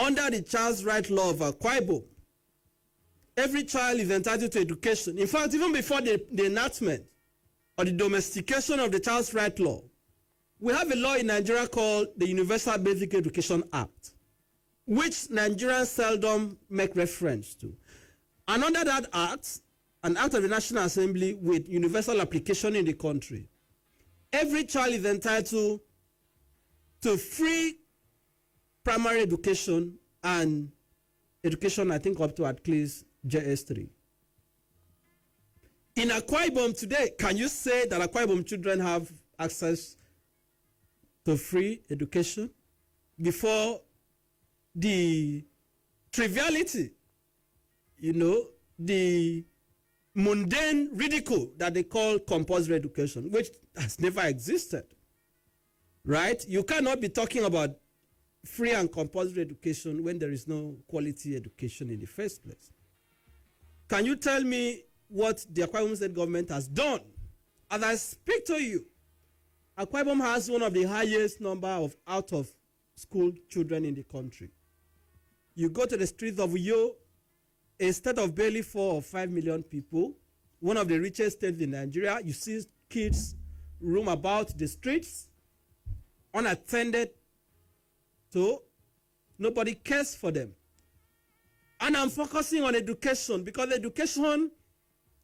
under the Child's Right Law of Akwa Ibom, every child is entitled to education. In fact, even before the enactment or the domestication of the Child's Right Law, we have a law in Nigeria called the Universal Basic Education Act, which Nigerians seldom make reference to. And under that act, an act of the National Assembly with universal application in the country, every child is entitled to free primary education and education, I think, up to at least JS3. In Akwa Ibom today, can you say that Akwa Ibom children have access to free education? Before the triviality, the mundane ridicule that they call compulsory education, which has never existed, right? You cannot be talking about free and compulsory education when there is no quality education in the first place. Can you tell me what the Akwa Ibom State government has done? As I speak to you, Akwa Ibom has one of the highest number of out-of-school children in the country. You go to the streets of Uyo, a state of barely 4 or 5 million people, one of the richest states in Nigeria, you see kids roam about the streets, unattended to, nobody cares for them. And I'm focusing on education because education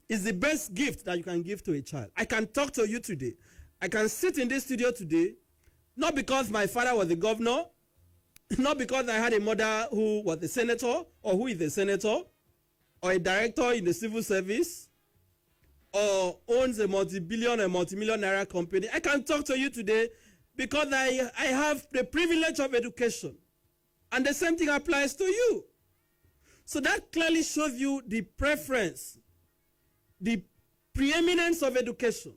is the best gift that you can give to a child. I can talk to you today. I can sit in this studio today, not because my father was a governor, not because I had a mother who was a senator or who is a senator or a director in the civil service or owns a multi-billion and multi-million naira company. I can talk to you today because I have the privilege of education. And the same thing applies to you. So that clearly shows you the preference, the preeminence of education.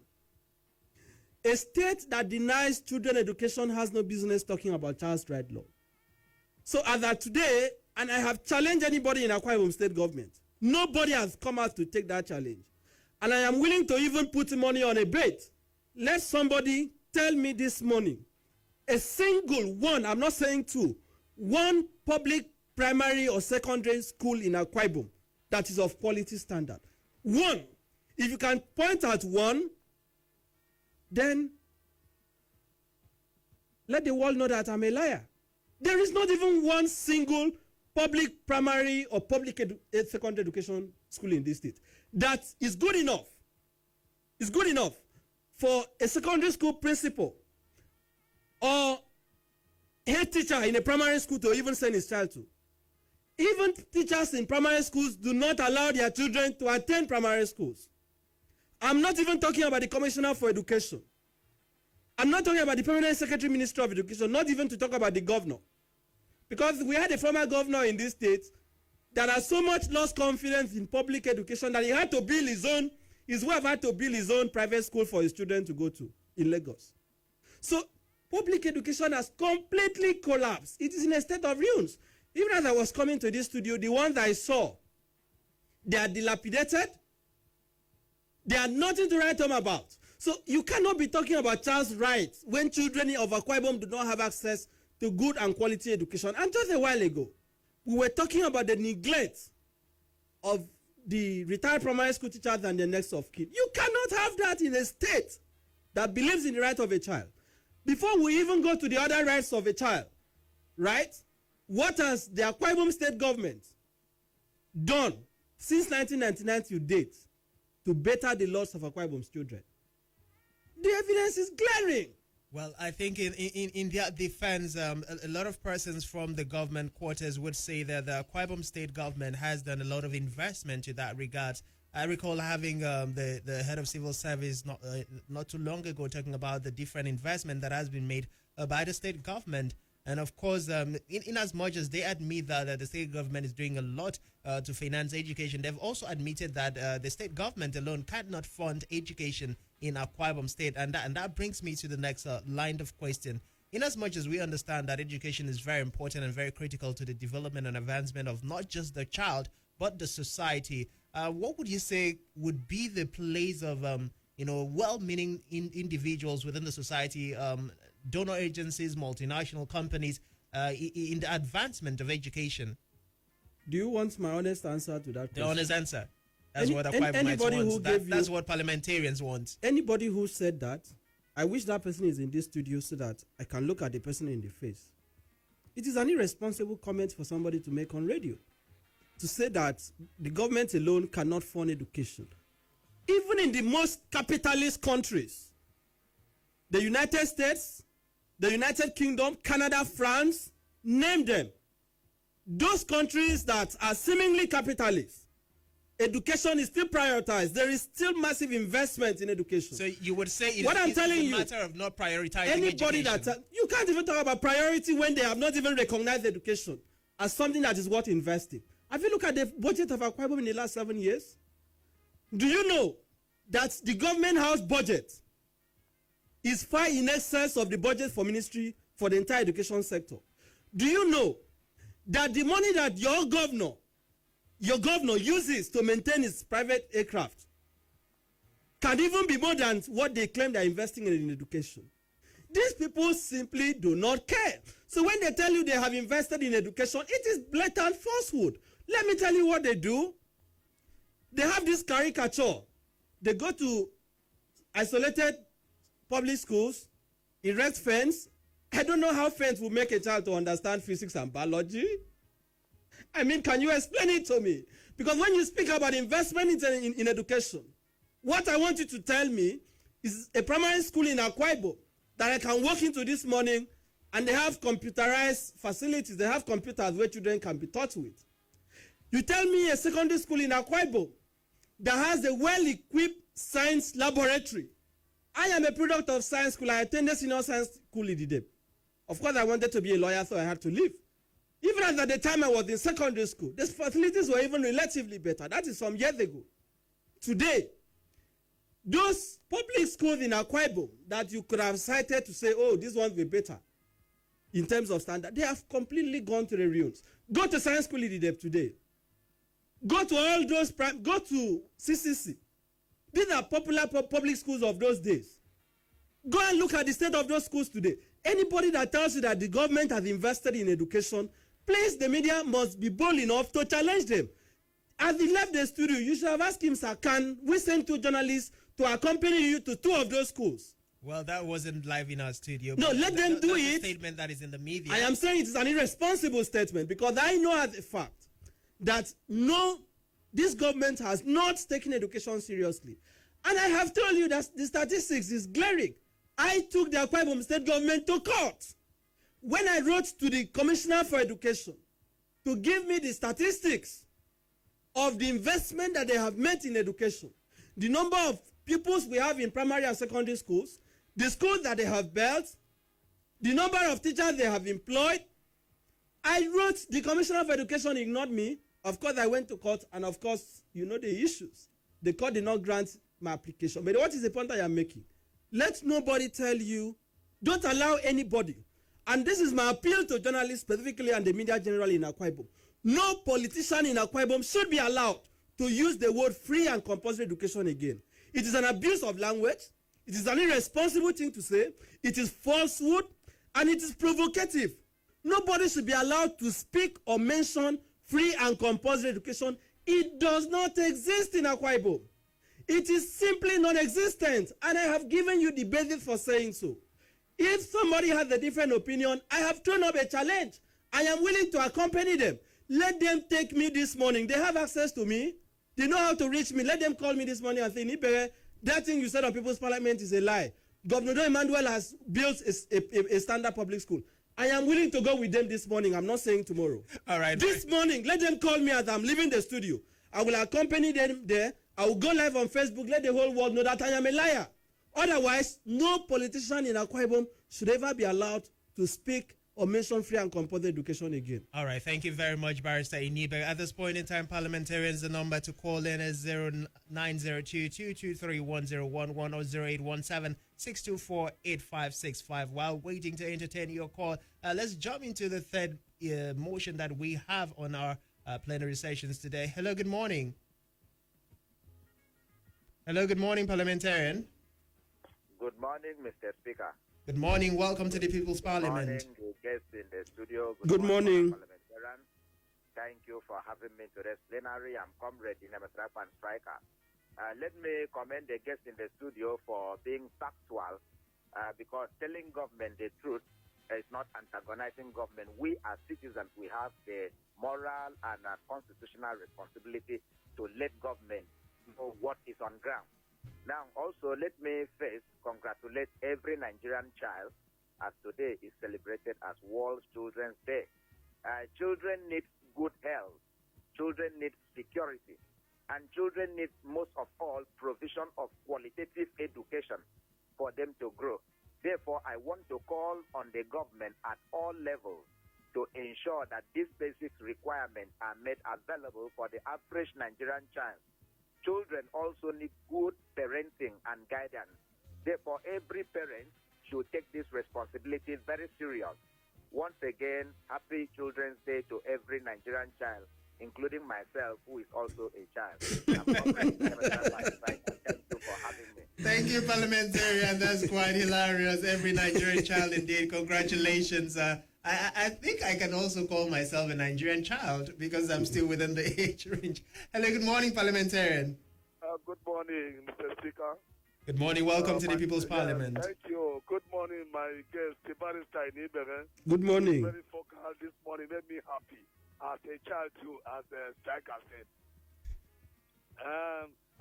A state that denies children education has no business talking about child's right law. So as of today, and I have challenged anybody in Akwa Ibom State government, nobody has come out to take that challenge. And I am willing to even put money on a bet. Let somebody tell me this morning, a single one, I'm not saying two, one public primary or secondary school in Akwa Ibom that is of quality standard. One. If you can point out one, then let the world know that I'm a liar. There is not even one single public primary or public secondary education school in this state that is good enough. It's good enough for a secondary school principal or head teacher in a primary school to even send his child to. Even teachers in primary schools do not allow their children to attend primary schools. I'm not even talking about the Commissioner for Education. I'm not talking about the Permanent Secretary Minister of Education, not even to talk about the governor. Because we had a former governor in this state that has so much lost confidence in public education that he had to build his wife had to build his own private school for his children to go to in Lagos. So public education has completely collapsed. It is in a state of ruins. Even as I was coming to this studio, the ones I saw, they are dilapidated. They are nothing to write home about. So you cannot be talking about child's rights when children of Akwa Ibom do not have access to good and quality education. And just a while ago, we were talking about the neglect of the retired primary school teachers and the next of kin. You cannot have that in a state that believes in the right of a child. Before we even go to the other rights of a child, right? What has the Akwa Ibom State government done since 1999 to date to better the loss of Akwa Ibom's children? The evidence is glaring. Well, I think in their defense, a lot of persons from the government quarters would say that the Akwa Ibom State government has done a lot of investment to that regard. I recall having the head of civil service not too long ago talking about the different investment that has been made by the state government. And of course, in as much as they admit that the state government is doing a lot to finance education, they've also admitted that the state government alone cannot fund education in Akwa Ibom State. And that brings me to the next line of question. In as much as we understand that education is very important and very critical to the development and advancement of not just the child, but the society, what would you say would be the place of, well-meaning individuals within the society, donor agencies, multinational companies, in the advancement of education? Do you want my honest answer to that The question? honest answer. That's what Akwa Ibomites wants. That's what parliamentarians want. Anybody who said that, I wish that person is in this studio so that I can look at the person in the face. It is an irresponsible comment for somebody to make on radio, to say that the government alone cannot fund education. Even in the most capitalist countries, the United States, the United Kingdom, Canada, France, name them. Those countries that are seemingly capitalist, education is still prioritized. There is still massive investment in education. So you would say it's a matter of not prioritizing anybody education. You can't even talk about priority when they have not even recognized education as something that is worth investing. Have you looked at the budget of Akwa Ibom in the last 7 years? Do you know that the government house budget is far in excess of the budget for ministry for the entire education sector? Do you know that the money that your governor uses to maintain his private aircraft can even be more than what they claim they're investing in education? These people simply do not care. So when they tell you they have invested in education, it is blatant falsehood. Let me tell you what they do. They have this caricature. They go to isolated public schools, erect fence. I don't know how fence will make a child to understand physics and biology. I mean, can you explain it to me? Because when you speak about investment in education, what I want you to tell me is a primary school in Akwa Ibom that I can walk into this morning and they have computerized facilities. They have computers where children can be taught with. You tell me a secondary school in Akwa Ibom that has a well-equipped science laboratory. I am a product of science school. I attended senior science school in Inibehe. Of course, I wanted to be a lawyer, so I had to leave. Even at the time I was in secondary school, the facilities were even relatively better. That is some years ago. Today, those public schools in Akwa Ibom that you could have cited to say, oh, these ones were better in terms of standard, they have completely gone to the ruins. Go to science school in Inibehe today. Go to all those, go to CCC. These are popular public schools of those days. Go and look at the state of those schools today. Anybody that tells you that the government has invested in education, please, the media must be bold enough to challenge them. As he left the studio, you should have asked him, sir, can we send 2 journalists to accompany you to 2 of those schools? Well, that wasn't live in our studio. No, let them do it. A statement that is in the media. I am saying it is an irresponsible statement because I know as a fact that this government has not taken education seriously. And I have told you that the statistics is glaring. I took the Akwa Ibom state government to court when I wrote to the Commissioner for Education to give me the statistics of the investment that they have made in education, the number of pupils we have in primary and secondary schools, the schools that they have built, the number of teachers they have employed. I wrote, the Commissioner for Education ignored me. Of course, I went to court, and of course, you know the issues. The court did not grant my application. But what is the point I am making? Let nobody tell you, don't allow anybody. And this is my appeal to journalists specifically and the media generally in Akwa Ibom. No politician in Akwa Ibom should be allowed to use the word free and compulsory education again. It is an abuse of language. It is an irresponsible thing to say. It is falsehood, and it is provocative. Nobody should be allowed to speak or mention free and compulsory education. It does not exist in Akwa Ibom. It is simply non-existent, and I have given you the basis for saying so. If somebody has a different opinion, I have thrown up a challenge. I am willing to accompany them. Let them take me this morning. They have access to me. They know how to reach me. Let them call me this morning and say, Inibehe, that thing you said on People's Parliament is a lie. Governor Don Emmanuel has built a standard public school. I am willing to go with them this morning. I'm not saying tomorrow. All right. This morning, let them call me as I'm leaving the studio. I will accompany them there. I will go live on Facebook. Let the whole world know that I am a liar. Otherwise, no politician in Akwa Ibom should ever be allowed to speak or mention free and compulsory education again. All right. Thank you very much, Barrister Inibehe. At this point in time, parliamentarians, the number to call in is 0902-223-1011 or 0817-624-8565. While waiting to entertain your call, let's jump into the third motion that we have on our plenary sessions today. Hello, good morning. Hello, good morning, parliamentarian. Good morning, Mr. Speaker. Good morning. Welcome to the People's Parliament. Good morning, the guests in the studio. Good morning. Parliamentarian. Thank you for having me to this plenary. I'm Comrade Inibehe and Striker. Let me commend the guests in the studio for being factual, because telling government the truth is not antagonizing government. We as citizens, we have the moral and constitutional responsibility to let government know what is on ground. Now, also, let me first congratulate every Nigerian child, as today is celebrated as World Children's Day. Children need good health, children need security, and children need, most of all, provision of qualitative education for them to grow. Therefore, I want to call on the government at all levels to ensure that these basic requirements are made available for the average Nigerian child. Children also need good parenting and guidance. Therefore, every parent should take this responsibility very serious. Once again, happy Children's Day to every Nigerian child, including myself, who is also a child. Thank you for having me. Thank you, parliamentarian. That's quite hilarious. Every Nigerian child, indeed. Congratulations. I think I can also call myself a Nigerian child because I'm still within the age range. Hello, good morning, parliamentarian. Good morning, Mr. Speaker. Good morning. Welcome to the People's Parliament. Thank you. Good morning, my guest, Barrister Inibehe. Good morning. Very focal this morning. Made me happy as a child too, as a striker said.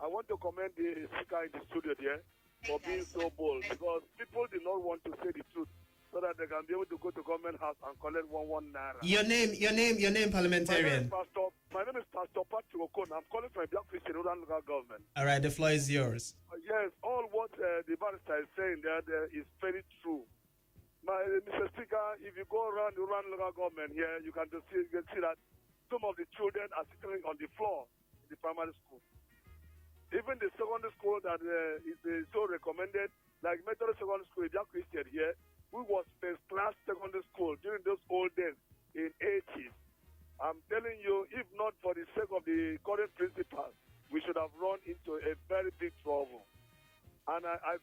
I want to commend the speaker in the studio there for being so bold, because people did not want to say the truth so that they can be able to go to government house and collect 1 naira. Your name, parliamentarian. My name is Pastor Patrick Okon. I'm calling from Black Christian Rural Local Government. All right, the floor is yours. Yes, all what the barrister is saying there is very true. Mr. Speaker, if you go around the rural local government here, you can see that some of the children are sitting on the floor in the primary school. Even the secondary school that is so recommended, like Methodist Secondary School in Black Christian here, we was first class secondary school during those old days in 80s. I'm telling you, if not for the sake of the current principal, we should have run into a very big trouble. And I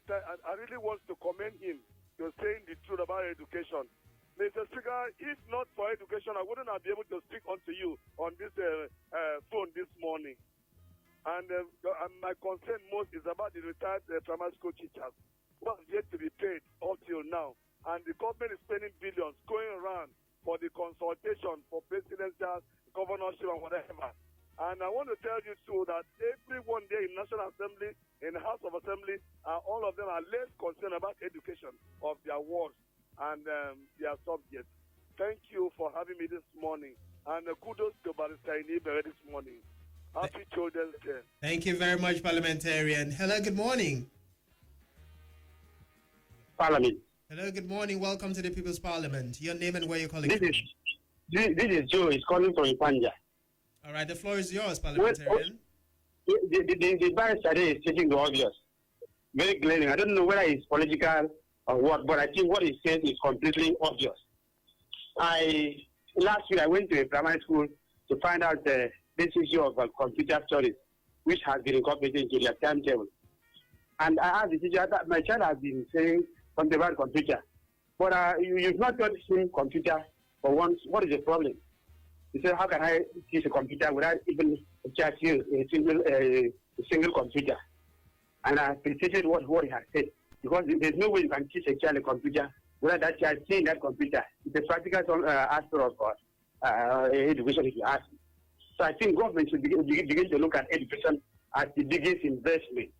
really want to commend him for saying the truth about education. Mr. Speaker, if not for education, I wouldn't have been able to speak unto you on this phone this morning. And my concern most is about the retired primary school teachers who have yet to be paid up till now. And the government is spending billions going around for the consultation for presidential, governorship, and whatever. And I want to tell you too that everyone there in National Assembly, in the House of Assembly, all of them are less concerned about education of their wards and their subjects. Thank you for having me this morning. And kudos to Barrister Inibehe this morning. Happy Children's Day. Thank you very much, parliamentarian. Hello, good morning. Parliament. Hello, good morning. Welcome to the People's Parliament. Your name and where you're calling This from. is Joe. He's calling from Ipanja. All right, the floor is yours, parliamentarian. The barrister is stating the obvious, very glaring. I don't know whether it's political or what, but I think what he says is completely obvious. Last week I went to a primary school to find out this issue of computer studies, which has been incorporated into their timetable. And I asked the teacher that my child has been saying something about computer, but you've not taught him computer for once. What is the problem? He said, how can I teach a computer without even teaching a single computer? And I appreciated what he has said, because there's no way you can teach a child a computer without that child seeing that computer. It's a practical aspect of education, if you ask me. So I think government should begin to look at education as the biggest investment.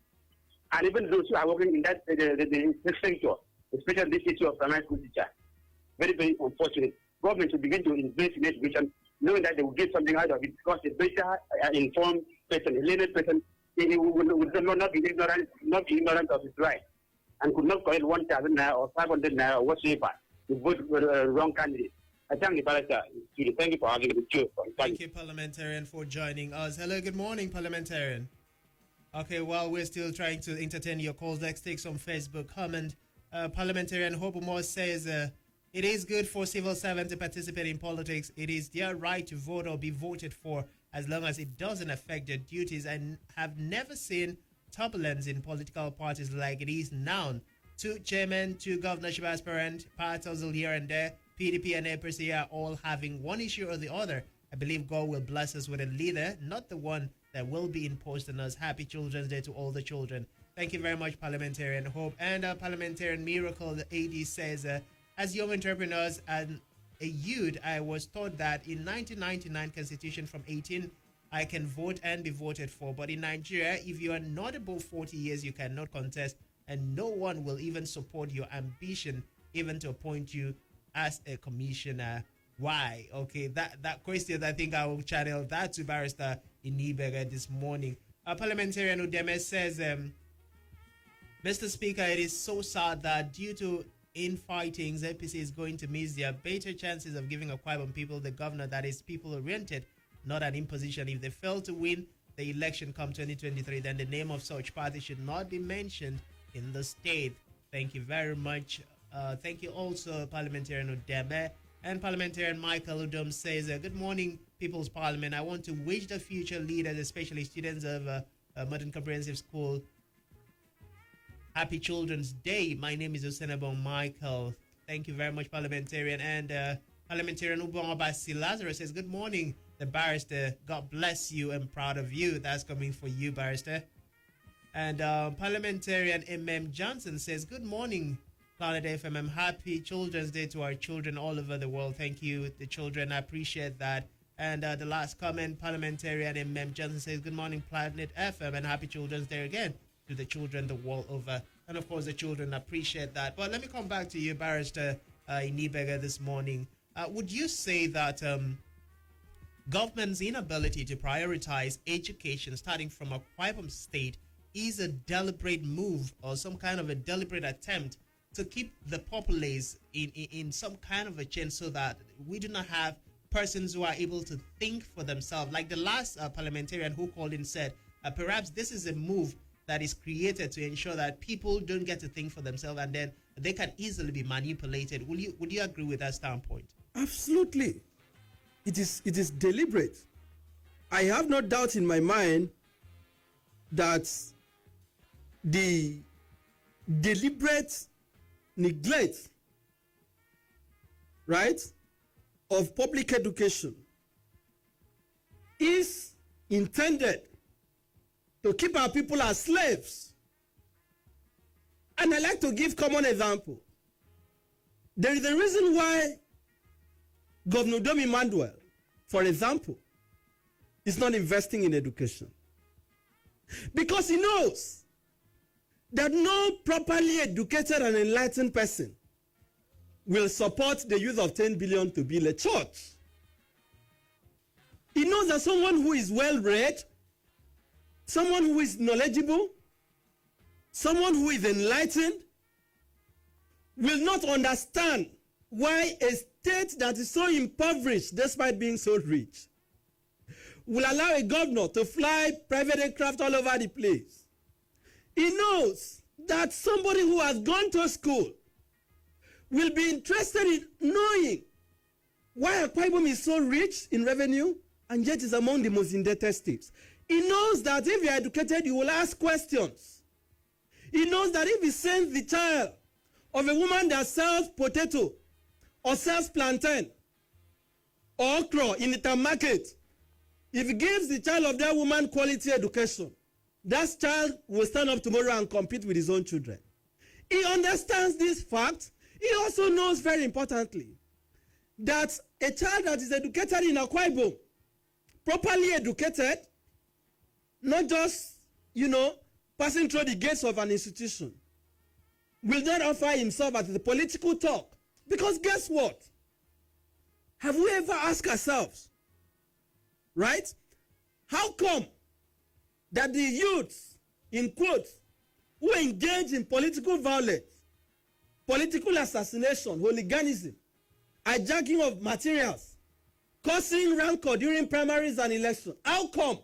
And even those who are working in that the sector, especially this issue of primary school teacher, very, very unfortunate. Government should begin to invest in education, knowing that they will get something out of it, because a better informed person, a learned person, he would not be ignorant of his right, and could not collect 1,000 naira or 500 naira or whatsoever to vote for the wrong candidate. I thank the barrister. Thank you for having the show. Thank you, parliamentarian, for joining us. Hello, good morning, parliamentarian. Okay, while we're still trying to entertain your calls, let's take some Facebook comment. Parliamentarian Hope Moore says, it is good for civil servants to participate in politics. It is their right to vote or be voted for, as long as it doesn't affect their duties, and have never seen turbulence in political parties like it is now. two chairmen, two governorship aspirant, parties here and there, PDP and APC are all having one issue or the other. I believe God will bless us with a leader, not the one that will be imposed on us. Happy Children's Day to all the children. Thank you very much, Parliamentarian Hope. And Parliamentarian Miracle, the AD says, as young entrepreneurs and a youth, I was taught that in 1999 Constitution from 18, I can vote and be voted for. But in Nigeria, if you are not above 40 years, you cannot contest, and no one will even support your ambition, even to appoint you as a commissioner. Why? Okay, that question, I think I will channel that to Barrister Inibehe this morning. Parliamentarian Udeme says, Mr. Speaker, it is so sad that due to infightings, APC is going to miss their better chances of giving Akwa Ibom people the governor that is people-oriented, not an imposition. If they fail to win the election come 2023, then the name of such party should not be mentioned in the state. Thank you very much. Thank you also, Parliamentarian Udeme. And Parliamentarian Michael Udom says, good morning, People's Parliament. I want to wish the future leaders, especially students of Modern Comprehensive School, Happy Children's Day. My name is Osenabong Michael. Thank you very much, Parliamentarian. And Parliamentarian Ubong Abasi Lazarus says, good morning, the Barrister. God bless you and proud of you. That's coming for you, Barrister. And Parliamentarian MM Johnson says, good morning, Planet FM. Happy Children's Day to our children all over the world. Thank you, the children. I appreciate that. And the last comment, Parliamentarian MM Johnson says, good morning, Planet FM, and happy Children's Day again to the children the world over. And of course, the children appreciate that. But let me come back to you, Barrister Inibehe, this morning. Would you say that government's inability to prioritize education starting from a Akwa Ibom state is a deliberate move or some kind of a deliberate attempt to keep the populace in some kind of a chain so that we do not have persons who are able to think for themselves? Like the last parliamentarian who called in said, perhaps this is a move that is created to ensure that people don't get to think for themselves and then they can easily be manipulated. Would you agree with that standpoint? Absolutely. It is deliberate. I have no doubt in my mind that the deliberate neglect, right, of public education is intended to keep our people as slaves. And I like to give common example. There is a reason why Governor Dom Emmanuel, for example, is not investing in education. Because he knows that no properly educated and enlightened person will support the use of 10 billion to build a church. He knows that someone who is well-read, someone who is knowledgeable, someone who is enlightened, will not understand why a state that is so impoverished, despite being so rich, will allow a governor to fly private aircraft all over the place. He knows that somebody who has gone to school will be interested in knowing why Akwa Ibom is so rich in revenue and yet is among the most indebted states. He knows that if you are educated, you will ask questions. He knows that if he sends the child of a woman that sells potato or sells plantain or okra in the town market, if he gives the child of that woman quality education, that child will stand up tomorrow and compete with his own children. He understands this fact. He also knows very importantly that a child that is educated in Akwa Ibom, properly educated, not just, passing through the gates of an institution, will not offer himself as the political talk. Because guess what? Have we ever asked ourselves, right? How come that the youths, in quotes, who engage in political violence, political assassination, hooliganism, hijacking of materials, causing rancor during primaries and elections, how come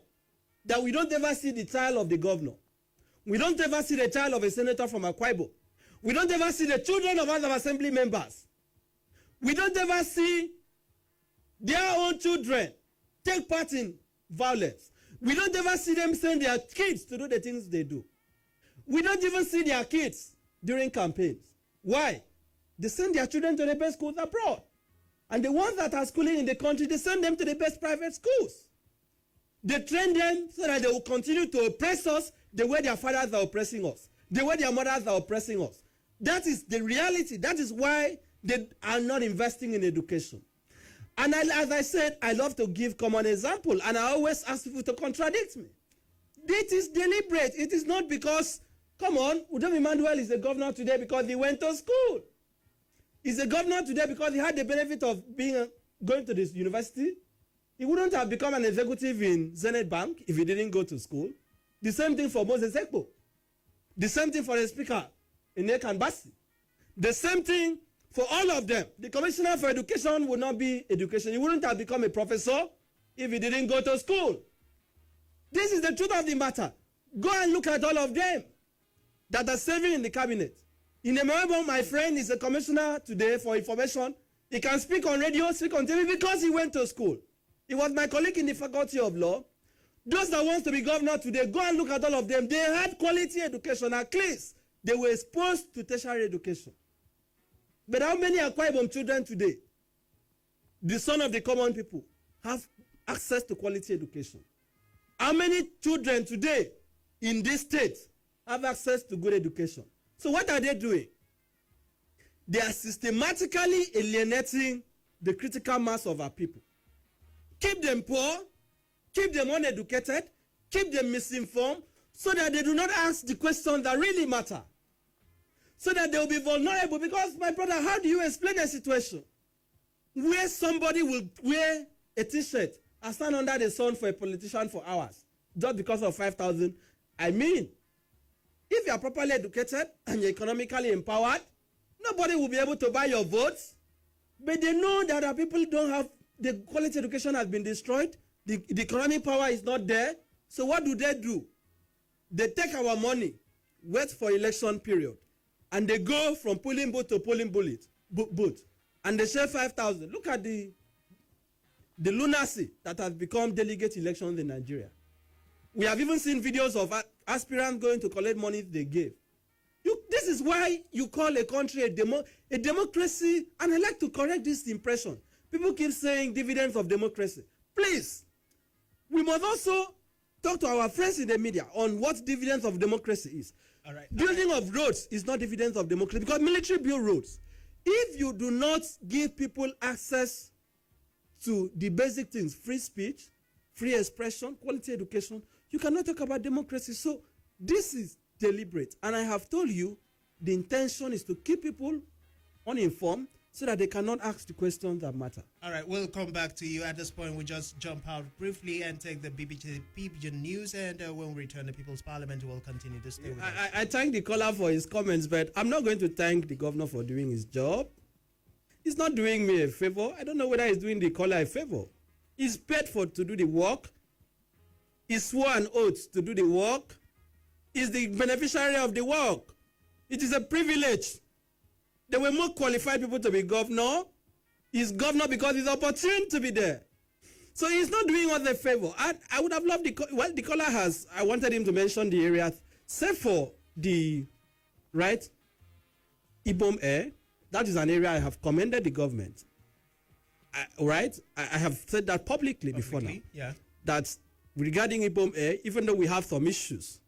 that we don't ever see the child of the governor? We don't ever see the child of a senator from Akwa Ibom. We don't ever see the children of other assembly members. We don't ever see their own children take part in violence. We don't ever see them send their kids to do the things they do. We don't even see their kids during campaigns. Why? They send their children to the best schools abroad. And the ones that are schooling in the country, they send them to the best private schools. They train them so that they will continue to oppress us the way their fathers are oppressing us, the way their mothers are oppressing us. That is the reality. That is why they are not investing in education. And as I said, I love to give common example, and I always ask people to contradict me. It is deliberate. It is not because, come on, Udom Emmanuel is a governor today because he went to school. He's a governor today because he had the benefit of going to this university. He wouldn't have become an executive in Zenith Bank if he didn't go to school. The same thing for Moses Ekpo. The same thing for the speaker in Ekan Bassi. The same thing for all of them. The commissioner for education would not be education. He wouldn't have become a professor if he didn't go to school. This is the truth of the matter. Go and look at all of them that are serving in the cabinet. Inibehe, my friend, is a commissioner today for information. He can speak on radio, speak on TV because he went to school. He was my colleague in the faculty of law. Those that want to be governor today, go and look at all of them. They had quality education. At least they were exposed to tertiary education. But how many Akwa Ibom children today, the son of the common people, have access to quality education? How many children today in this state have access to good education? So what are they doing? They are systematically alienating the critical mass of our people. Keep them poor, keep them uneducated, keep them misinformed, so that they do not ask the questions that really matter. So that they will be vulnerable. Because, my brother, how do you explain a situation where somebody will wear a t-shirt and stand under the sun for a politician for hours just because of 5,000? I mean, if you are properly educated and you're economically empowered, nobody will be able to buy your votes. But they know that our people don't have, the quality education has been destroyed. The economic power is not there. So what do? They take our money, wait for election period, and they go from polling booth to polling booth, and they share 5,000. Look at the lunacy that has become delegate elections in Nigeria. We have even seen videos of aspirants going to collect money they gave. This is why you call a country a democracy, and I like to correct this impression. People keep saying dividends of democracy. Please, we must also talk to our friends in the media on what dividends of democracy is. All right. Building of roads is not dividends of democracy because military build roads. If you do not give people access to the basic things, free speech, free expression, quality education, you cannot talk about democracy. So this is deliberate. And I have told you the intention is to keep people uninformed so that they cannot ask the questions that matter. All right, we'll come back to you. At this point, we just jump out briefly and take the BBJ news, and when we return to People's Parliament, we'll continue to stay with us. I thank the caller for his comments, but I'm not going to thank the governor for doing his job. He's not doing me a favor. I don't know whether he's doing the caller a favor. He's paid to do the work. He swore an oath to do the work. He's the beneficiary of the work. It is a privilege. There were more qualified people to be governor. He's governor because he's opportune to be there. So he's not doing us a favor. I would have loved the caller has. I wanted him to mention the areas, except for the Inibehe. That is an area I have commended the government. I have said that publicly before now. Yeah. That regarding Inibehe, even though we have some issues,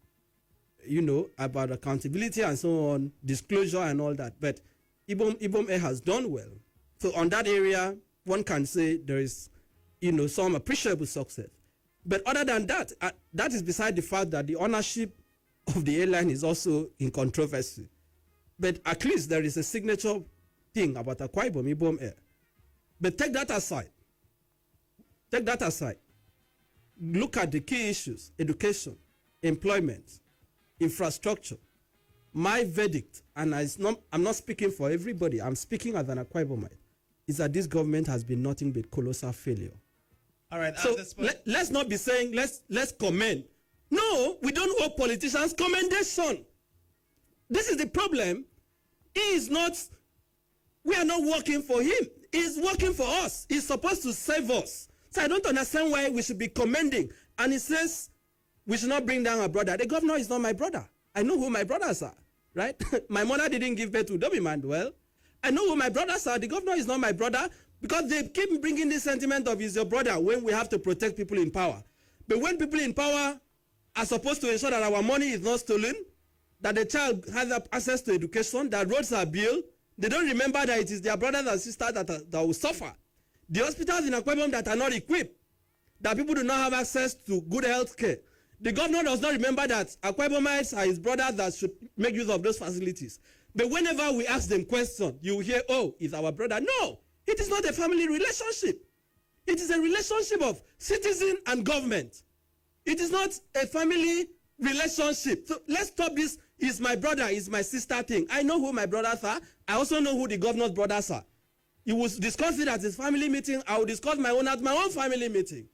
about accountability and so on, disclosure and all that, but Inibehe has done well. So on that area, one can say there is, some appreciable success. But other than that, that is beside the fact that the ownership of the airline is also in controversy. But at least there is a signature thing about Akwa Ibom, Inibehe. But take that aside. Look at the key issues: education, employment, infrastructure. My verdict, and I'm not speaking for everybody, I'm speaking as an Akwa Ibomite, is that this government has been nothing but colossal failure. All right. So let's not be saying let's commend. No, we don't owe politicians commendation. This is the problem. We are not working for him. He's working for us. He's supposed to save us. So I don't understand why we should be commending. And he says we should not bring down our brother. The governor is not my brother. I know who my brothers are. right? My mother didn't give birth to Domi Manuel. I know who my brothers are. The governor is not my brother because they keep bringing this sentiment of he's your brother when we have to protect people in power. But when people in power are supposed to ensure that our money is not stolen, that the child has access to education, that roads are built, they don't remember that it is their brothers and sisters that will suffer. The hospitals in Akwa Ibom that are not equipped, that people do not have access to good health care. The governor does not remember that Akwa Ibomites are his brothers that should make use of those facilities. But whenever we ask them questions, you hear, oh, it's our brother. No, it is not a family relationship. It is a relationship of citizen and government. It is not a family relationship. So let's stop this, is my brother, is my sister thing. I know who my brothers are. I also know who the governor's brothers are. You will discuss it at his family meeting. I will discuss my own at my own family meeting.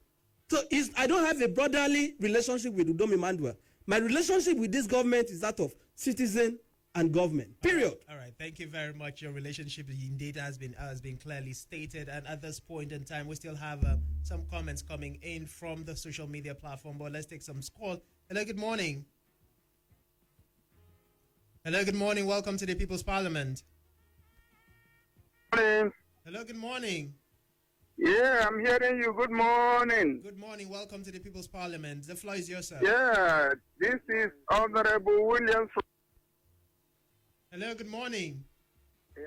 So I don't have a brotherly relationship with Udom Emmanuel. My relationship with this government is that of citizen and government. Period. All right. Thank you very much. Your relationship indeed has been clearly stated. And at this point in time, we still have some comments coming in from the social media platform. But let's take some call. Hello. Good morning. Hello. Good morning. Welcome to the People's Parliament. Morning. Hello. Good morning. Yeah, I'm hearing you. Good morning. Good morning. Welcome to the People's Parliament. The floor is yours, sir. Yeah, this is Honorable Williams. Hello. Good morning. Yeah.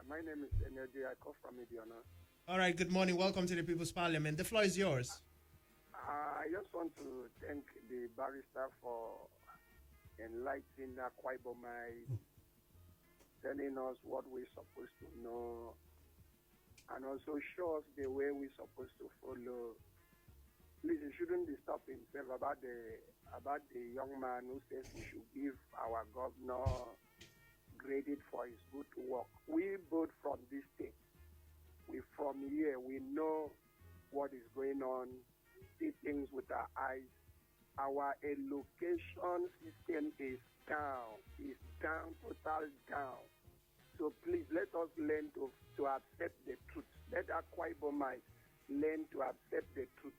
My name is Inibehe. I call from Mediana. All right. Good morning. Welcome to the People's Parliament. The floor is yours. I just want to thank the barrister for enlightening Akwa Ibomite, telling us what we're supposed to know, and also show us the way we're supposed to follow. Please, you shouldn't disturb himself about the young man who says we should give our governor credit for his good work. We both from this state. We from here. We know what is going on. See things with our eyes. Our allocation system is down. It's down, total down. So please let us learn to accept the truth. Let Akwa Ibomite learn to accept the truth.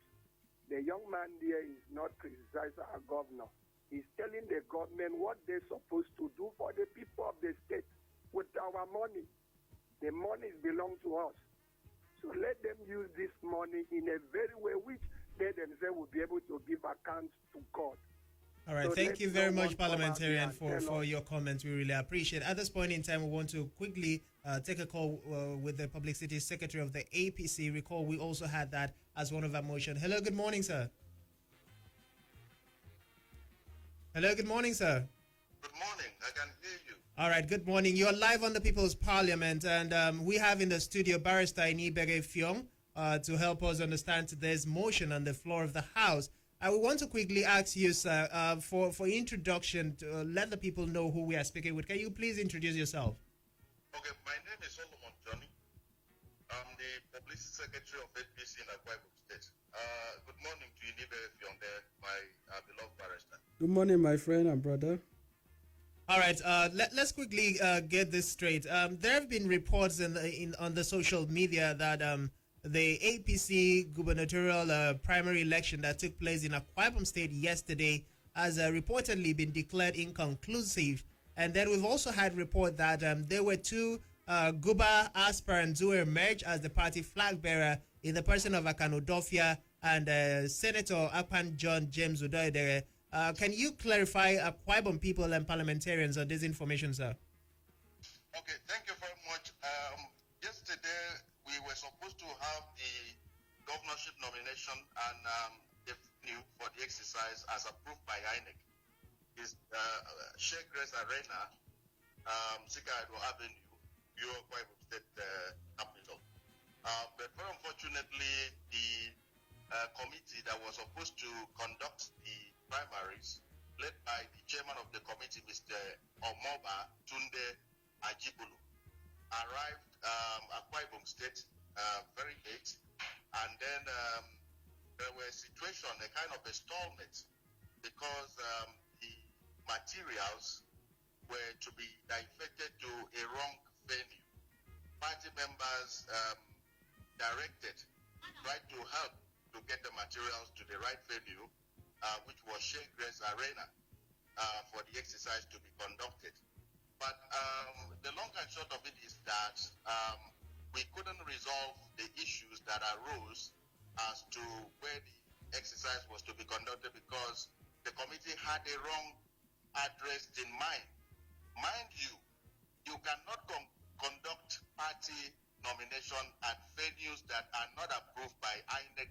The young man there is not criticizing our governor. He's telling the government what they're supposed to do for the people of the state with our money. The money belongs to us. So let them use this money in a very way which they themselves will be able to give accounts to God. All right. So Thank you very much, no one Parliamentarian, come out for your comments. We really appreciate it. At this point in time, we want to quickly take a call with the Publicity Secretary of the APC. Recall, we also had that as one of our motions. Hello, good morning, sir. Hello, good morning, sir. Good morning. I can hear you. All right, good morning. You're live on the People's Parliament, and we have in the studio Barrister Inibehe Effiong to help us understand today's motion on the floor of the House. I want to quickly ask you, sir, for introduction, to let the people know who we are speaking with. Can you please introduce yourself? Okay, my name is Solomon Johnny. I'm the Publicity Secretary of APC in Akwa Ibom State. Good morning to Inibehe Effiong there, my beloved barrister. Good morning, my friend and brother. All right, let's quickly get this straight. There have been reports on the social media that the APC gubernatorial primary election that took place in Akwa Ibom State yesterday has reportedly been declared inconclusive. And then we've also had report that there were two Guba aspirants who emerged as the party flag bearer in the person of Akano Dofia and Senator Akpan John James Udoedere. Can you clarify Akwa Ibom people and parliamentarians on this information, sir? Okay, thank you very much. Yesterday, we were supposed to have the governorship nomination and the venue for the exercise as approved by INEC. Is Sheikh Grace Arena, Sikaido Avenue, Bureau Akwa Ibom State capital. But very unfortunately, the committee that was supposed to conduct the primaries, led by the chairman of the committee, Mr. Omoba Tunde Ajibulu, arrived at Akwa Ibom State very late, and then there were a situation, a kind of a stalemate, because the materials were to be diverted to a wrong venue. Party members directed, tried to help to get the materials to the right venue, which was Sheikh Grace Arena, for the exercise to be conducted. But the long and short of it is that we couldn't resolve the issues that arose as to where the exercise was to be conducted because the committee had a wrong address in mind. Mind you, you cannot conduct party nomination at venues that are not approved by INEC,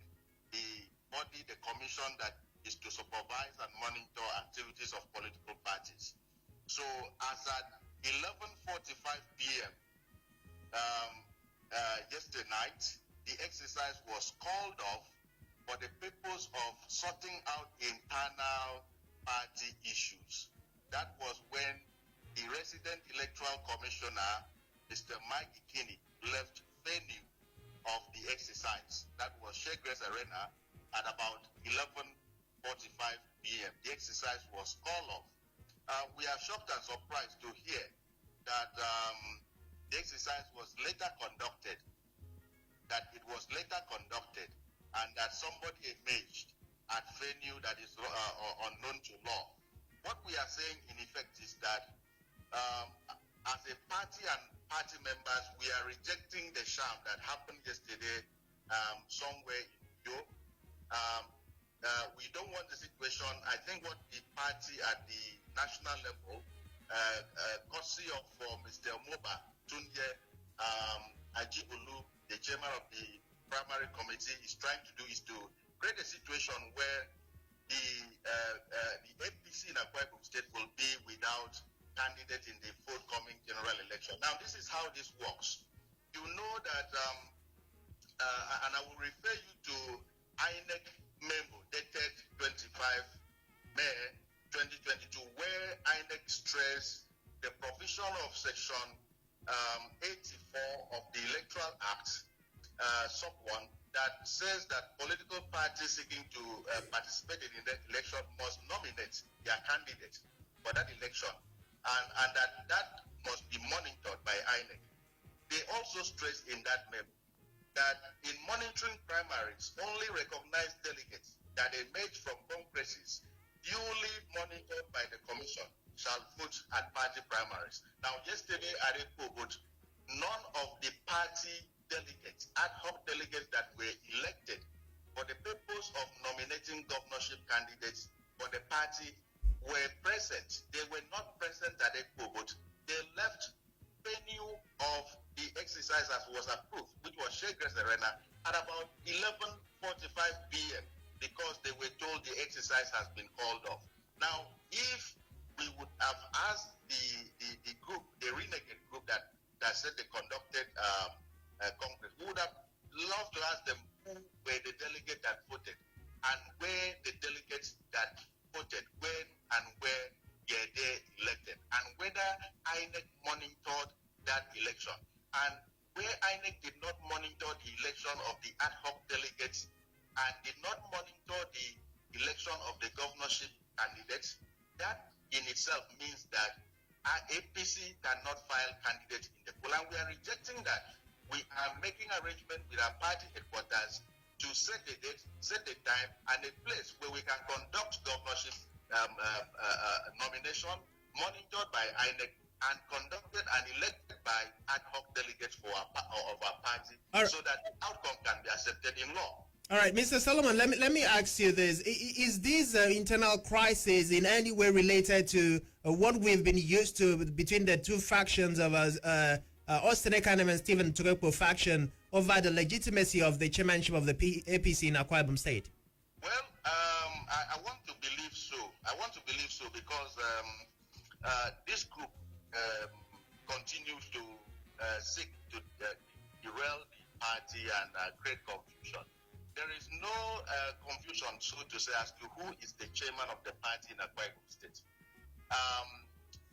the body, the commission that is to supervise and monitor activities of political parties. So as at 11:45 p.m. Yesterday night, the exercise was called off for the purpose of sorting out internal party issues. That was when the resident electoral commissioner, Mr. Mike Ikini, left venue of the exercise. That was Shegres Arena at about 11:45 p.m. The exercise was called off. We are shocked and surprised to hear that the exercise was later conducted, and that somebody emerged at venue that is unknown to law. What we are saying in effect is that as a party and party members, we are rejecting the sham that happened yesterday somewhere in Yo. We don't want the situation. I think what the party at the national level, courtesy of Mr. Moba Tunye Ajibulu, the chairman of the primary committee, is trying to do is to create a situation where the APC in Akwa Ibom State will be without candidate in the forthcoming general election. Now, this is how this works. You know that, and I will refer you to INEC memo dated 25 May 2022, where INEC stressed the provision of section 84 of the Electoral Act, sub 1, that says that political parties seeking to participate in the election must nominate their candidate for that election, and that must be monitored by INEC. They also stressed in that memo that in monitoring primaries, only recognized delegates that emerge from congresses duly monitored by the commission shall vote at party primaries. Now, yesterday at a vote, none of the party delegates, ad hoc delegates that were elected for the purpose of nominating governorship candidates for the party were present. They were not present at a vote. They left venue of the exercise as was approved, which was Shegres Arena, at about 11:45 p.m. because they were told the exercise has been called off. Now, if we would have asked the group, the renegade group that said they conducted Congress, we would have loved to ask them who were the delegates that voted and where the delegates that voted, when and where were they elected, and whether INEC monitored that election. And where INEC did not monitor the election of the ad hoc delegates and did not monitor the election of the governorship candidates, that in itself means that our APC cannot file candidates in the poll, and we are rejecting that. We are making arrangements with our party headquarters to set the date, set the time, and a place where we can conduct governorship nomination monitored by INEC and conducted and elected by ad hoc delegates of our party, so that the outcome can be accepted in law. All right, Mr. Solomon, let me ask you this. Is this internal crisis in any way related to what we've been used to between the two factions of us, Austin Ekanem and Stephen Turepo faction, over the legitimacy of the chairmanship of the APC in Akwa Ibom State? Well, I want to believe so. Because this group continues to seek to derail the party and create confusion. There is no confusion, so to say, as to who is the chairman of the party in Akwa Ibom State.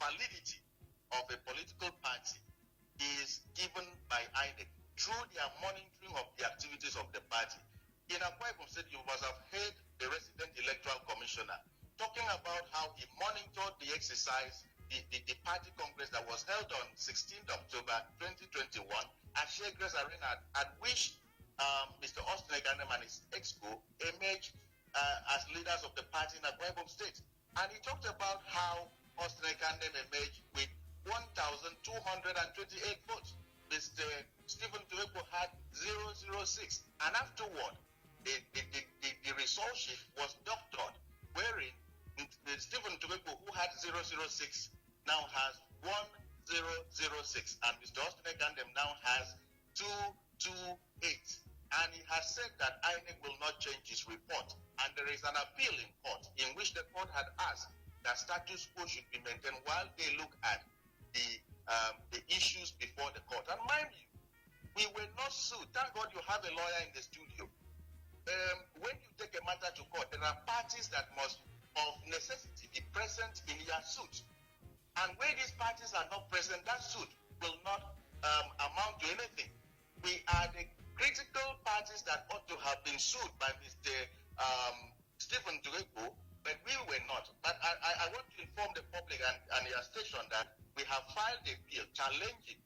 Validity of a political party is given by INEC through their monitoring of the activities of the party. In Akwa Ibom State, you must have heard the resident electoral commissioner talking about how he monitored the exercise, the party congress that was held on 16th October 2021 at Shegres Arena, at which Mr. Austin Ekanem and his exco emerged as leaders of the party in Akwa Ibom State. And he talked about how Austin Ekanem emerged with 1,228 votes. Mr. Stephen Tuwekpo had 006. And afterward, the result sheet was doctored, wherein Stephen Tuwekpo, who had 006, now has 1006. And Mr. Austin Gandem now has 228. And he has said that INEC will not change his report. And there is an appeal in court in which the court had asked that status quo should be maintained while they look at the issues before the court. And mind you, we were not sued. Thank God you have a lawyer in the studio. When you take a matter to court, there are parties that must, of necessity, be present in your suit. And where these parties are not present, that suit will not amount to anything. We are the critical parties that ought to have been sued by Mr. Stephen Tuwekpo, but we were not. But I want to inform the public and your station that we have filed a bill challenging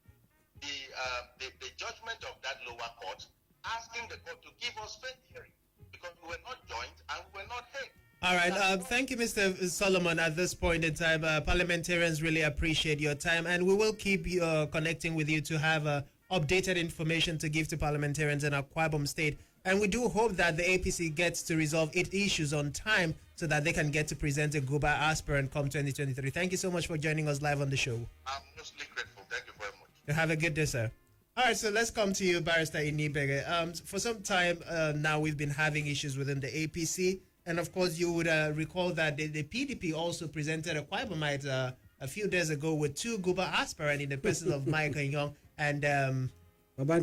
the judgment of that lower court, asking the court to give us fair hearing, because we were not joined and we were not heard. All right. Thank you, Mr. Solomon. At this point in time, parliamentarians really appreciate your time, and we will keep connecting with you to have updated information to give to parliamentarians in Akwa Ibom State. And we do hope that the APC gets to resolve its issues on time so that they can get to present a Guba aspirant come 2023. Thank you so much for joining us live on the show. I'm mostly grateful. Thank you very much. You have a good day, sir. All right, so let's come to you, Barrister Inibehe. For some time now, we've been having issues within the APC. And of course, you would recall that the PDP also presented a Kwaibomite a few days ago with two Guba aspirants in the person of Mike Effiong and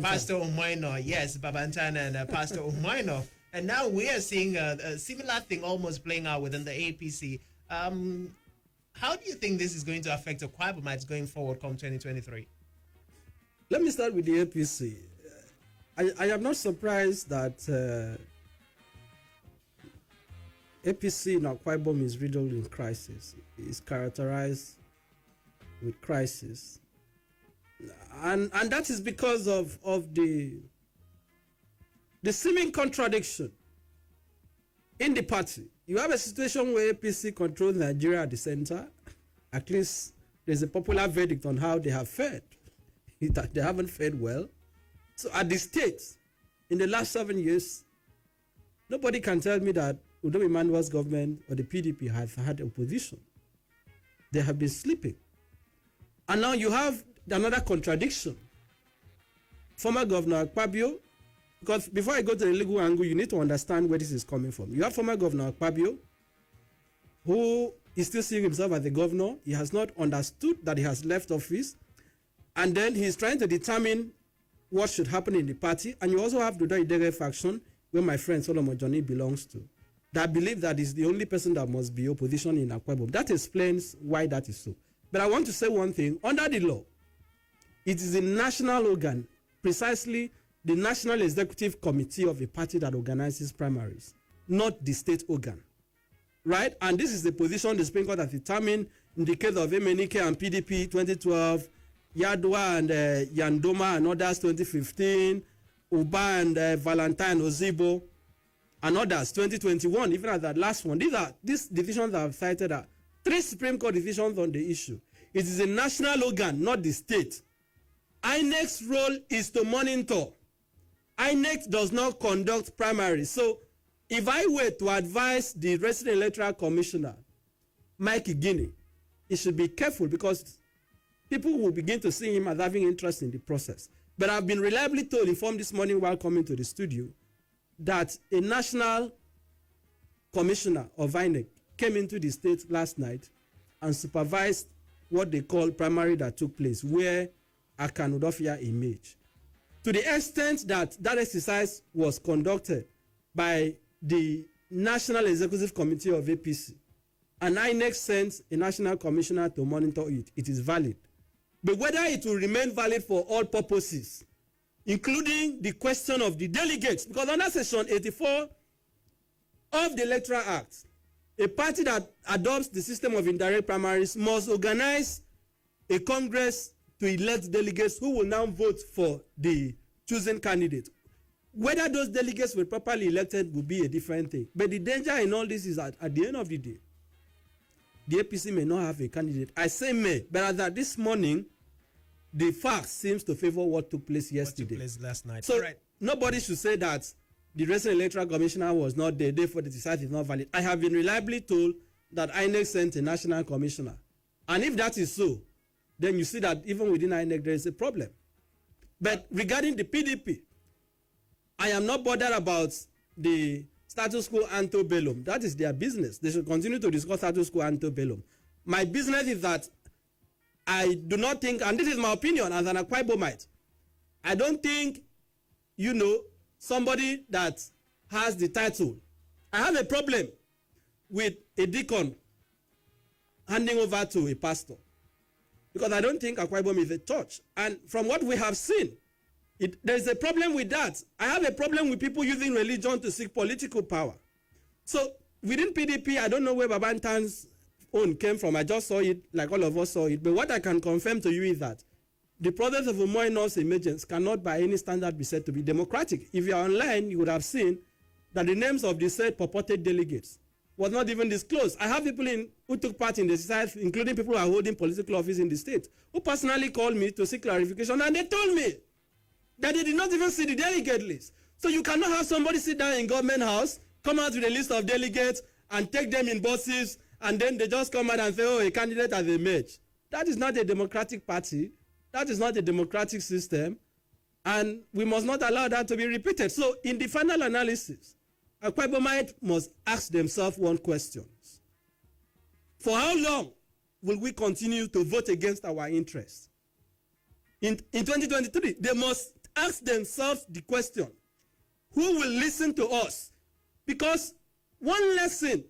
Pastor Umoino. Yes, Babantan and Pastor Umoino. And now we are seeing a similar thing almost playing out within the APC. How do you think this is going to affect the Kwaibomites going forward come 2023? Let me start with the APC. I am not surprised that APC in Akwa Ibom is riddled in crisis. It's characterized with crisis. And that is because of the seeming contradiction in the party. You have a situation where APC controls Nigeria at the center. At least there's a popular verdict on how they have fared. That they haven't fared well. So at the state, in the last 7 years, nobody can tell me that Udo Emmanuel's government or the PDP have had opposition. They have been sleeping. And now you have another contradiction. Former Governor Akpabio, because before I go to the legal angle, you need to understand where this is coming from. You have former Governor Akpabio, who is still seeing himself as the governor. He has not understood that he has left office. And then he's trying to determine what should happen in the party. And you also have the Inibehe faction, where my friend Solomon Johnny belongs to, that believe that is the only person that must be opposition in Akwa Ibom. That explains why that is so. But I want to say one thing. Under the law, it is a national organ, precisely the National Executive Committee of a party that organizes primaries, not the state organ. Right? And this is the position the Supreme Court has determined in the case of MNK and PDP 2012, Yadwa and Yandoma and others 2015, Uba and Valentine Ozibo and others 2021, even at that last one. These divisions that I've cited are 3 Supreme Court decisions on the issue. It is a national organ, not the state. INEC's role is to monitor. INEC does not conduct primaries. So if I were to advise the resident electoral commissioner, Mike Igini, he should be careful because people will begin to see him as having interest in the process. But I've been reliably informed this morning while coming to the studio that a national commissioner of INEC came into the state last night and supervised what they call primary that took place, where Akan Udofia emerged. To the extent that that exercise was conducted by the National Executive Committee of APC, and INEC sent a national commissioner to monitor it, it is valid. But whether it will remain valid for all purposes, including the question of the delegates, because under Section 84 of the Electoral Act, a party that adopts the system of indirect primaries must organize a congress to elect delegates who will now vote for the chosen candidate. Whether those delegates were properly elected will be a different thing. But the danger in all this is that at the end of the day, the APC may not have a candidate. I say may, but as that this morning, the fact seems to favor what took place yesterday. What took place last night. So right. nobody should say that the recent electoral commissioner was not there, therefore the site is not valid. I have been reliably told that INEC sent a national commissioner. And if that is so, then you see that even within INEC there is a problem. But regarding the PDP, I am not bothered about the status quo antebellum. That is their business. They should continue to discuss status quo antebellum. My business is that I do not think, and this is my opinion as an Akwa Ibomite, I don't think, somebody that has the title. I have a problem with a deacon handing over to a pastor, because I don't think Akwa Ibom is a church. And from what we have seen, there is a problem with that. I have a problem with people using religion to seek political power. So within PDP, I don't know where Babantan's own came from. I just saw it like all of us saw it. But what I can confirm to you is that the process of Umoinos emergence cannot by any standard be said to be democratic. If you are online, you would have seen that the names of the said purported delegates was not even disclosed. I have people who took part in the exercise, including people who are holding political office in the state, who personally called me to seek clarification, and they told me that they did not even see the delegate list. So you cannot have somebody sit down in government house, come out with a list of delegates, and take them in buses, and then they just come out and say, oh, a candidate has emerged. That is not a democratic party. That is not a democratic system. And we must not allow that to be repeated. So in the final analysis, Akwa Ibomite must ask themselves one question. For how long will we continue to vote against our interests? In 2023, they must ask themselves the question, who will listen to us? Because one lesson,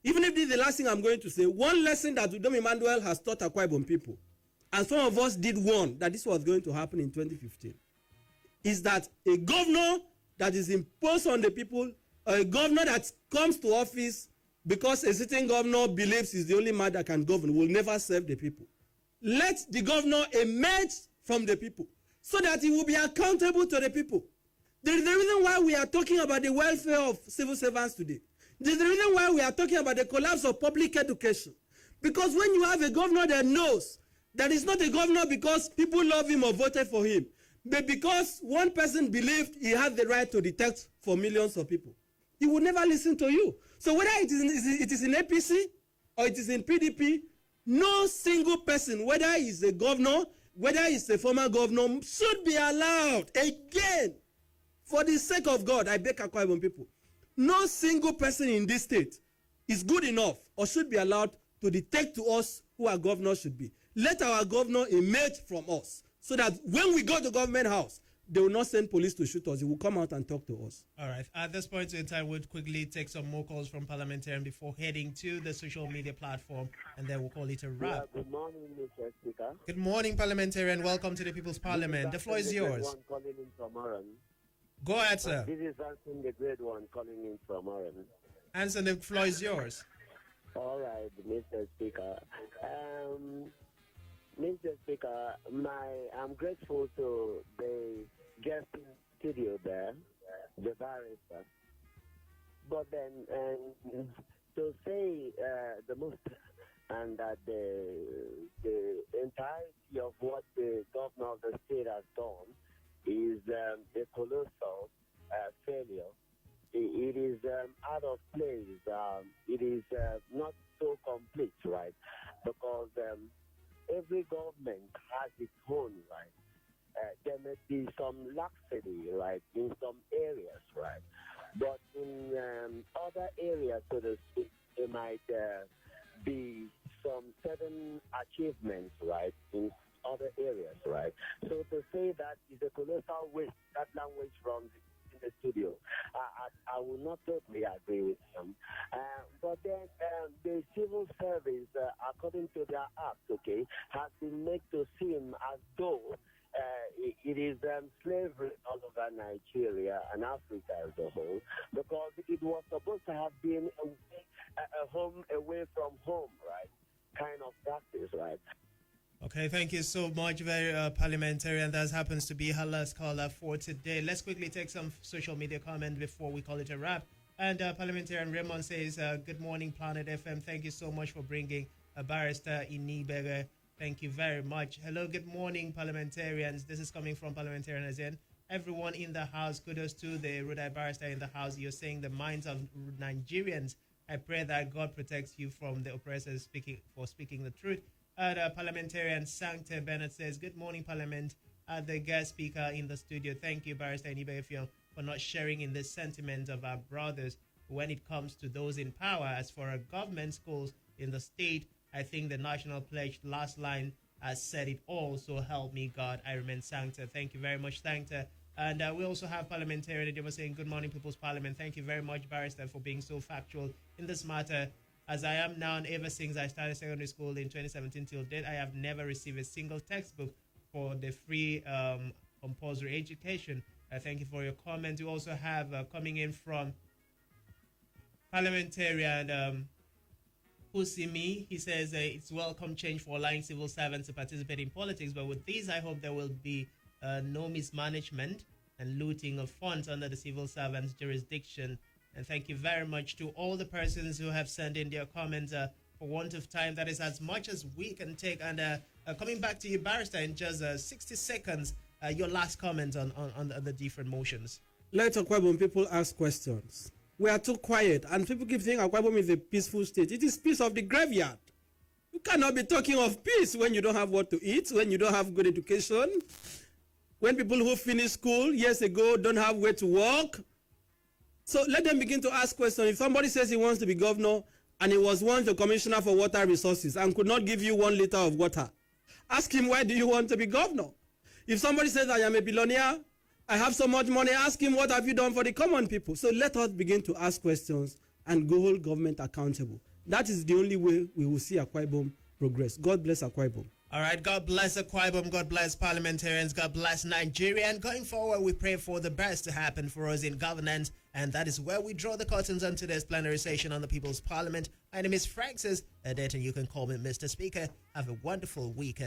even if this is the last thing I'm going to say, one lesson that Udom Emmanuel has taught Akwa Ibom people, and some of us did warn that this was going to happen in 2015, is that a governor that is imposed on the people, or a governor that comes to office because a sitting governor believes he's the only man that can govern, will never serve the people. Let the governor emerge from the people so that he will be accountable to the people. There is the reason why we are talking about the welfare of civil servants today. There is the reason why we are talking about the collapse of public education. Because when you have a governor that knows that he's not a governor because people love him or voted for him, but because one person believed he had the right to detect for millions of people, he will never listen to you. So whether it is in APC or it is in PDP, no single person, whether he's a governor, whether he's a former governor, should be allowed, again, for the sake of God, I beg Akwa Ibom people, no single person in this state is good enough or should be allowed to dictate to us who our governor should be. Let our governor emerge from us so that when we go to government house, they will not send police to shoot us. They will come out and talk to us. All right. At this point in time, we'll quickly take some more calls from parliamentarians before heading to the social media platform, and then we'll call it a wrap. Good morning, Mr. Speaker. Good morning, parliamentarian. Welcome to the People's Parliament. The floor is yours. One calling in from Oran. Go ahead, sir. This is Anson, the grade one, calling in from Oran. Anson, the floor is yours. All right, Mr. Speaker. Mr. Speaker, I'm grateful to the guest in studio there, the barrister. But then, to say the most, and that the entirety of what the governor of the state has done is a colossal failure. It is out of place. It is not so complete, right? Because every government has its own, right? There may be some laxity, right, in some areas, right? But in other areas, so to speak, there might be some certain achievements, right, in other areas, right? So to say that is a colossal waste, that language from the studio, I will not totally agree with him. But then the civil service, according to their act, okay, has been made to seem as though it is slavery all over Nigeria and Africa as a whole, because it was supposed to have been a home away from home, right? Kind of practice, right? Okay, thank you so much, very parliamentarian. That happens to be her last caller for today. Let's quickly take some social media comment before we call it a wrap. And Parliamentarian Raymond says, good morning, Planet FM. Thank you so much for bringing a barrister Inibehe. Thank you very much. Hello, good morning, parliamentarians. This is coming from Parliamentarian Azen. Everyone in the house, kudos to the Rudai barrister in the house. You're saying the minds of Nigerians. I pray that God protects you from the oppressors speaking the truth. Parliamentarian Sancte Bennett says, good morning, Parliament. The guest speaker in the studio. Thank you, Barrister Inibehe Effiong, for not sharing in the sentiment of our brothers when it comes to those in power. As for our government schools in the state, I think the national pledge last line has said it all. So help me God, I remain Sancta. Thank you very much, Sancta. And we also have parliamentarian that was saying, good morning, People's Parliament. Thank you very much, Barrister, for being so factual in this matter. As I am now, and ever since I started secondary school in 2017 till date, I have never received a single textbook for the free compulsory education. Thank you for your comment. We also have coming in from parliamentarian Pusimi. He says it's welcome change for allowing civil servants to participate in politics, but with these, I hope there will be no mismanagement and looting of funds under the civil servants' jurisdiction. And thank you very much to all the persons who have sent in their comments. For want of time, that is as much as we can take. And coming back to you, Barrister, in just 60 seconds, your last comment on the different motions. Let Akwa Ibom people ask questions. We are too quiet, and people keep saying Akwa Ibom is a peaceful state. It is peace of the graveyard. You cannot be talking of peace when you don't have what to eat, when you don't have good education, when people who finished school years ago don't have where to work. So let them begin to ask questions. If somebody says he wants to be governor and he was once the commissioner for water resources and could not give you 1 liter of water, ask him, why do you want to be governor? If somebody says, I am a billionaire, I have so much money, ask him, what have you done for the common people? So let us begin to ask questions and hold government accountable. That is the only way we will see Akwa Ibom progress. God bless Akwa Ibom. All right, God bless Akwa Ibom, God bless parliamentarians, God bless Nigeria. And going forward, we pray for the best to happen for us in governance. And that is where we draw the curtains on today's plenary session on the People's Parliament. My name is Francis Adet, and you can call me Mr. Speaker. Have a wonderful weekend.